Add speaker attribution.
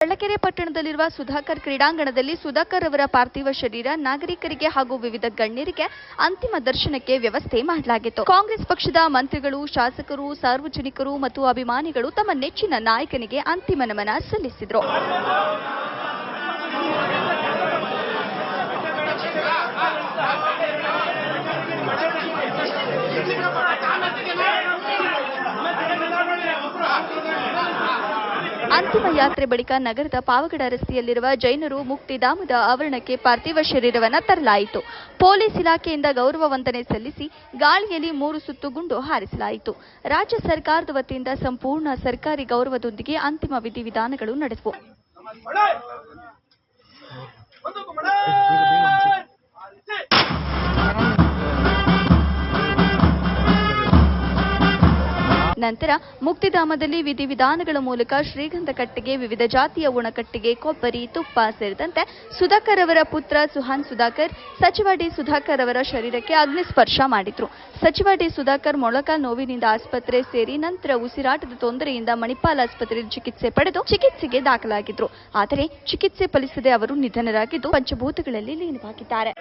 Speaker 1: ಚಳ್ಳಕೆರೆ ಪಟ್ಟಣದಲ್ಲಿರುವ ಸುಧಾಕರ್ ಕ್ರೀಡಾಂಗಣದಲ್ಲಿ ಸುಧಾಕರ್ ಅವರ ಪಾರ್ಥಿವ ಶರೀರ ನಾಗರಿಕರಿಗೆ ಹಾಗೂ ವಿವಿಧ ಗಣ್ಯರಿಗೆ ಅಂತಿಮ ದರ್ಶನಕ್ಕೆ ವ್ಯವಸ್ಥೆ ಮಾಡಲಾಗಿತ್ತು. ಕಾಂಗ್ರೆಸ್ ಪಕ್ಷದ ಮಂತ್ರಿಗಳು, ಶಾಸಕರು, ಸಾರ್ವಜನಿಕರು ಮತ್ತು ಅಭಿಮಾನಿಗಳು ತಮ್ಮ ನೆಚ್ಚಿನ ನಾಯಕನಿಗೆ ಅಂತಿಮ ನಮನ ಸಲ್ಲಿಸಿದರು. ಅಂತಿಮ ಯಾತ್ರೆ ಬಳಿಕ ನಗರದ ಪಾವಗಡ ರಸ್ತೆಯಲ್ಲಿರುವ ಜೈನರು ಮುಕ್ತಿಧಾಮದ ಆವರಣಕ್ಕೆ ಪಾರ್ಥಿವ ಶರೀರವನ್ನು ತರಲಾಯಿತು. ಪೊಲೀಸ್ ಇಲಾಖೆಯಿಂದ ಗೌರವ ವಂದನೆ ಸಲ್ಲಿಸಿ ಗಾಳಿಯಲ್ಲಿ 3 ಸುತ್ತು ಗುಂಡು ಹಾರಿಸಲಾಯಿತು. ರಾಜ್ಯ ಸರ್ಕಾರದ ವತಿಯಿಂದ ಸಂಪೂರ್ಣ ಸರ್ಕಾರಿ ಗೌರವದೊಂದಿಗೆ ಅಂತಿಮ ವಿಧಿವಿಧಾನಗಳು ನಡೆದವು. ನಂತರ ಮುಕ್ತಿಧಾಮದಲ್ಲಿ ವಿಧಿವಿಧಾನಗಳ ಮೂಲಕ ಶ್ರೀಗಂಧ ಕಟ್ಟೆಗೆ, ವಿವಿಧ ಜಾತಿಯ ಉಣಕಟ್ಟಿಗೆ, ಕೊಬ್ಬರಿ, ತುಪ್ಪ ಸೇರಿದಂತೆ ಸುಧಾಕರ್ ಅವರ ಪುತ್ರ ಸುಹಾನ್ ಸುಧಾಕರ್, ಸಚಿವ ಡಿ ಸುಧಾಕರ್ ಅವರ ಶರೀರಕ್ಕೆ ಅಗ್ನಿಸ್ಪರ್ಶ ಮಾಡಿದ್ರು. ಸಚಿವ ಡಿ ಸುಧಾಕರ್ ಮೊಳಕಾಲ್ ನೋವಿನಿಂದ ಆಸ್ಪತ್ರೆ ಸೇರಿ ನಂತರ ಉಸಿರಾಟದ ತೊಂದರೆಯಿಂದ ಮಣಿಪಾಲ್ ಆಸ್ಪತ್ರೆಯಲ್ಲಿ ಚಿಕಿತ್ಸೆ ಪಡೆದು ಚಿಕಿತ್ಸೆಗೆ ದಾಖಲಾಗಿದ್ರು. ಆದರೆ ಚಿಕಿತ್ಸೆ ಫಲಿಸದೆ ಅವರು ನಿಧನರಾಗಿದ್ದು ಪಂಚಭೂತಗಳಲ್ಲಿ ಲೀನವಾಗಿದ್ದಾರೆ.